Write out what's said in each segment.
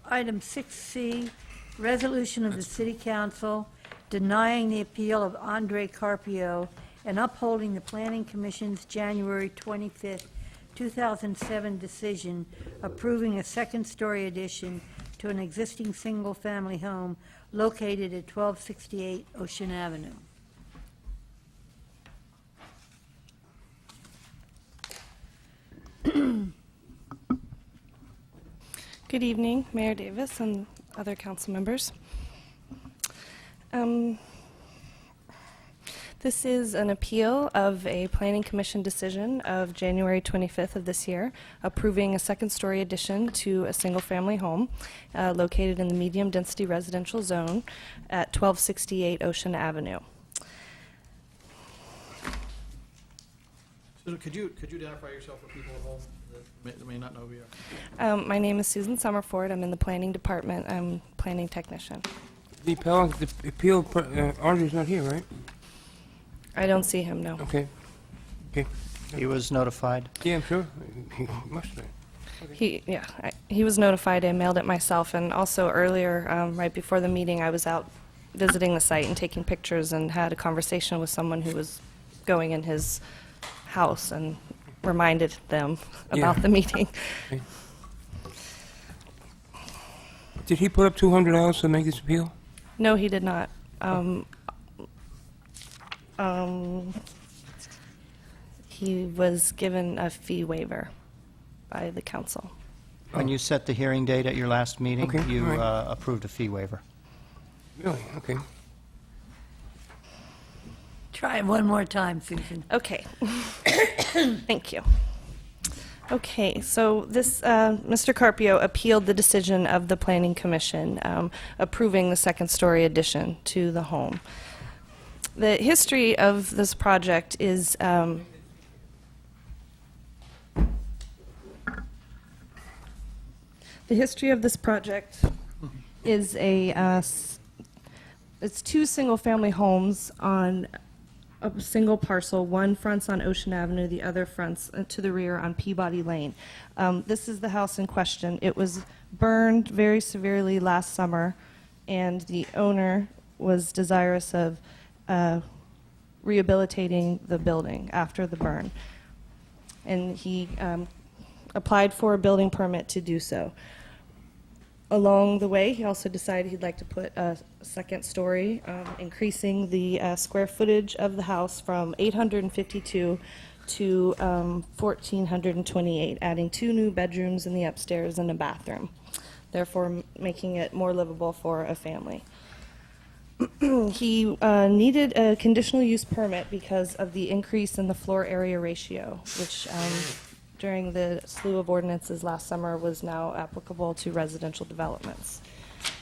Item 6C, resolution of the City Council denying the appeal of Andre Carpieux and upholding the Planning Commission's January 25th, 2007 decision approving a second-story addition to an existing single-family home located at 1268 Ocean Avenue. Good evening, Mayor Davis and other council members. This is an appeal of a Planning Commission decision of January 25th of this year, approving a second-story addition to a single-family home located in the medium-density residential zone at 1268 Ocean Avenue. Susan, could you identify yourself for people at home that may not know who you are? My name is Susan Summerford. I'm in the planning department. I'm planning technician. The appeal, Andre's not here, right? I don't see him, no. Okay. Okay. He was notified. Yeah, I'm sure. He must have. He was notified. I mailed it myself, and also earlier, right before the meeting, I was out visiting the site and taking pictures and had a conversation with someone who was going in his house and reminded them about the meeting. Okay. Did he put up $200 to make this appeal? No, he did not. He was given a fee waiver by the council. When you set the hearing date at your last meeting, Okay, you all right. approved a fee waiver. Really? Okay. Try it one more time, Susan. Okay. Thank you. Okay, so this, Mr. Carpieux appealed the decision of the Planning Commission approving the second-story addition to the home. The history of this project is it's two single-family homes on a single parcel. One fronts on Ocean Avenue, the other fronts to the rear on Peabody Lane. This is the house in question. It was burned very severely last summer, and the owner was desirous of rehabilitating the building after the burn. And he applied for a building permit to do so. Along the way, he also decided he'd like to put a second story, increasing the square footage of the house from 852 to 1,428, adding 2 new bedrooms in the upstairs and a bathroom, therefore making it more livable for a family. He needed a conditional use permit because of the increase in the floor area ratio, which during the slew of ordinances last summer was now applicable to residential developments.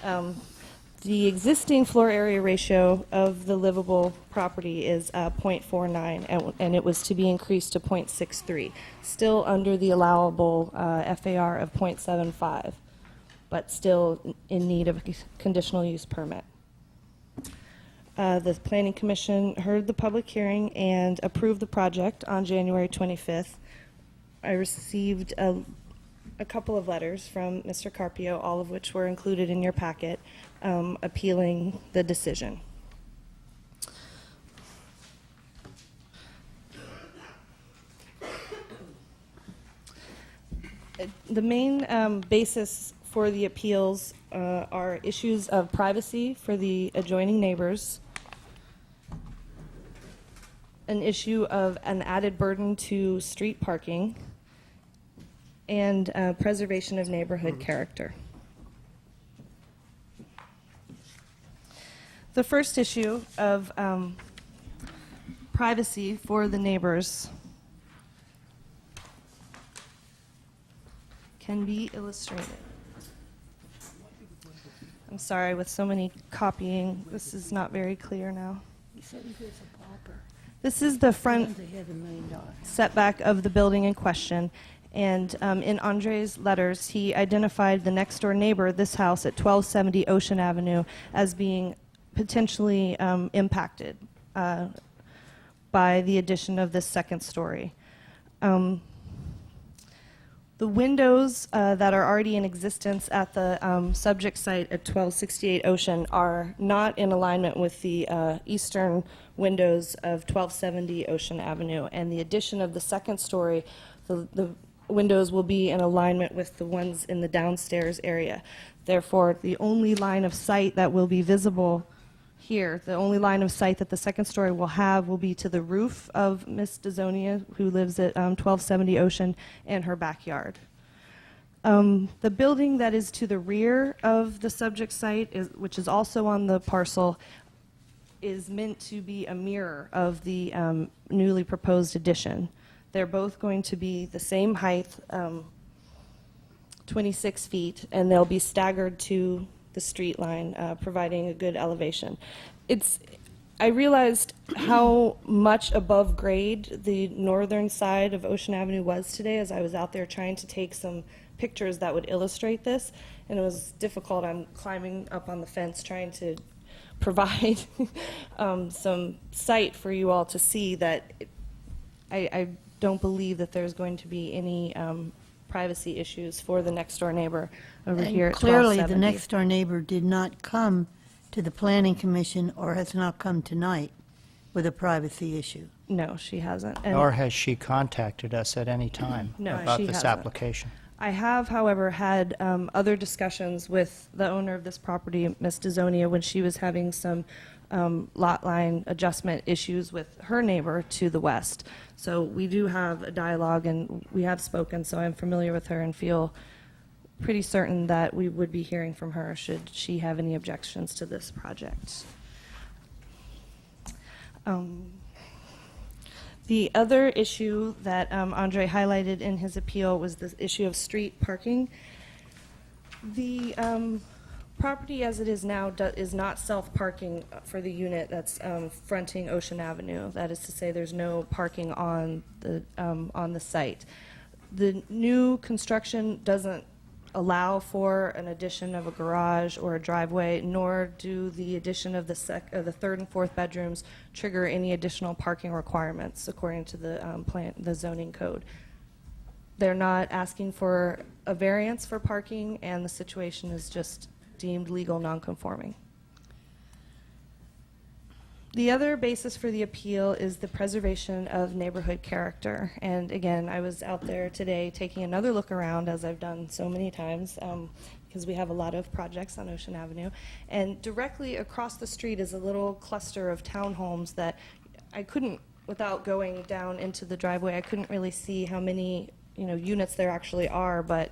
The existing floor area ratio of the livable property is 0.49, and it was to be increased to 0.63, still under the allowable FAR of 0.75, but still in need of a conditional use permit. The Planning Commission heard the public hearing and approved the project on January 25th. I received a couple of letters from Mr. Carpieux, all of which were included in your packet, appealing the decision. The main basis for the appeals are issues of privacy for the adjoining neighbors, an issue of an added burden to street parking, and preservation of neighborhood character. The first issue of privacy for the neighbors can be illustrated. I'm sorry, with so many copying, this is not very clear now. He said he was a pauper. This is the front He had $1 million. setback of the building in question. And in Andre's letters, he identified the next door neighbor, this house at 1270 Ocean Avenue, as being potentially impacted by the addition of this second story. The The windows that are already in existence at the subject site at 1268 Ocean are not in alignment with the eastern windows of 1270 Ocean Avenue. And the addition of the second story, the windows will be in alignment with the ones in the downstairs area. Therefore, the only line of sight that will be visible here, the only line of sight that the second story will have will be to the roof of Miss DeZonia, who lives at 1270 Ocean, and her backyard. The building that is to the rear of the subject site, which is also on the parcel, is meant to be a mirror of the newly proposed addition. They're both going to be the same height, 26 feet, and they'll be staggered to the street line, providing a good elevation. I realized how much above grade the northern side of Ocean Avenue was today as I was out there trying to take some pictures that would illustrate this, and it was difficult. I'm climbing up on the fence trying to provide some sight for you all to see that I don't believe that there's going to be any privacy issues for the next door neighbor over here at 1270. Clearly, the next-door neighbor did not come to the Planning Commission or has not come tonight with a privacy issue. No, she hasn't. And Nor has she contacted us at any time No, about she this hasn't. application. I have, however, had other discussions with the owner of this property, Ms. DeZonia, when she was having some lot line adjustment issues with her neighbor to the west. So we do have a dialogue, and we have spoken, so I'm familiar with her and feel pretty certain that we would be hearing from her should she have any objections to this project. The other issue that Andre highlighted in his appeal was the issue of street parking. The property as it is now is not self-parking for the unit that's fronting Ocean Avenue. That is to say, there's no parking on the site. The new construction doesn't allow for an addition of a garage or a driveway, nor do the addition of the third and fourth bedrooms trigger any additional parking requirements according to the zoning code. They're not asking for a variance for parking, and the situation is just deemed legal nonconforming. The other basis for the appeal is the preservation of neighborhood character. And again, I was out there today taking another look around, as I've done so many times, because we have a lot of projects on Ocean Avenue. And directly across the street is a little cluster of townhomes that I couldn't, without going down into the driveway, I couldn't really see how many units there actually are, but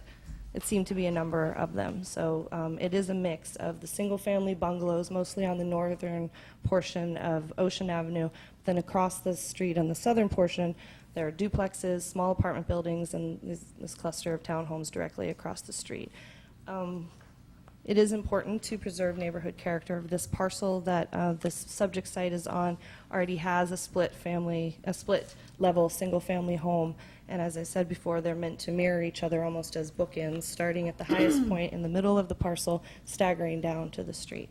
it seemed to be a number of them. So it is a mix of the single-family bungalows, mostly on the northern portion of Ocean Avenue. Then across the street on the southern portion, there are duplexes, small apartment buildings, and this cluster of townhomes directly across the street. It is important to preserve neighborhood character of this parcel that this subject site is on. Already has a split level single-family home. And as I said before, they're meant to mirror each other almost as bookends, starting at the highest point in the middle of the parcel, staggering down to the street.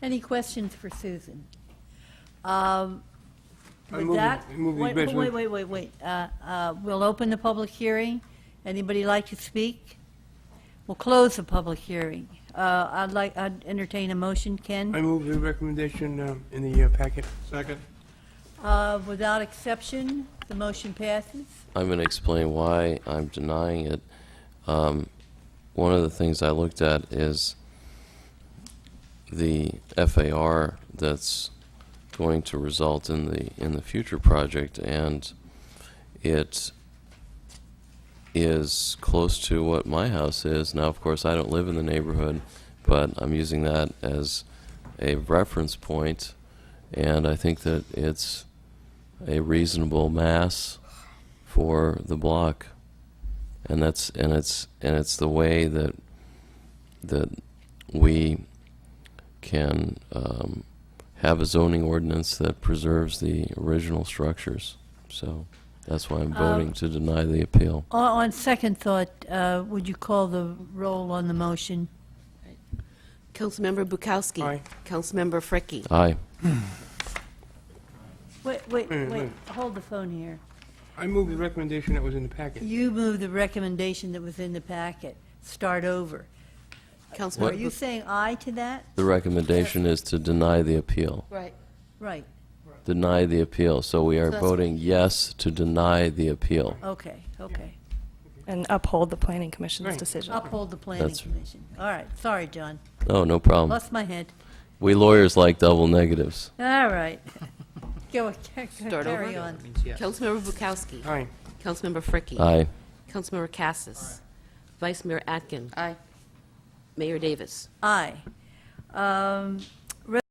Any questions for Susan? With move that, it- move the wait, resolution. wait. We'll open the public hearing. Anybody like to speak? We'll close the public hearing. I'd entertain a motion, Ken. I move the recommendation in the packet. Second. Without exception, the motion passes. I'm going to explain why I'm denying it. One of the things I looked at is the FAR that's going to result in the future project, and it is close to what my house is. Now, of course, I don't live in the neighborhood, but I'm using that as a reference point, and I think that it's a reasonable mass for the block, and it's the way that we can have a zoning ordinance that preserves the original structures. So that's why I'm voting to deny the appeal. On second thought, would you call the roll on the motion? Councilmember Bukowski. Aye. Councilmember Fricke. Aye. Wait, hold the phone here. I move the recommendation that was in the packet. You moved the recommendation that was in the packet. Start over. Are Councilmember. you saying aye to that? The recommendation is to deny the appeal. Right. Right, Deny the appeal. So we are So that's- voting yes to deny the appeal. okay, okay. And uphold the planning commission's Right. decision. Uphold the planning That's- commission. All right, sorry, John. Oh, no problem. Lost my head. We lawyers like double negatives. All right. Go, Start carry over? on. Councilmember Bukowski. Aye. Councilmember Fricke. Aye. Councilmember Cassis. Vice Mayor Atkin. Aye. Mayor Davis. Aye.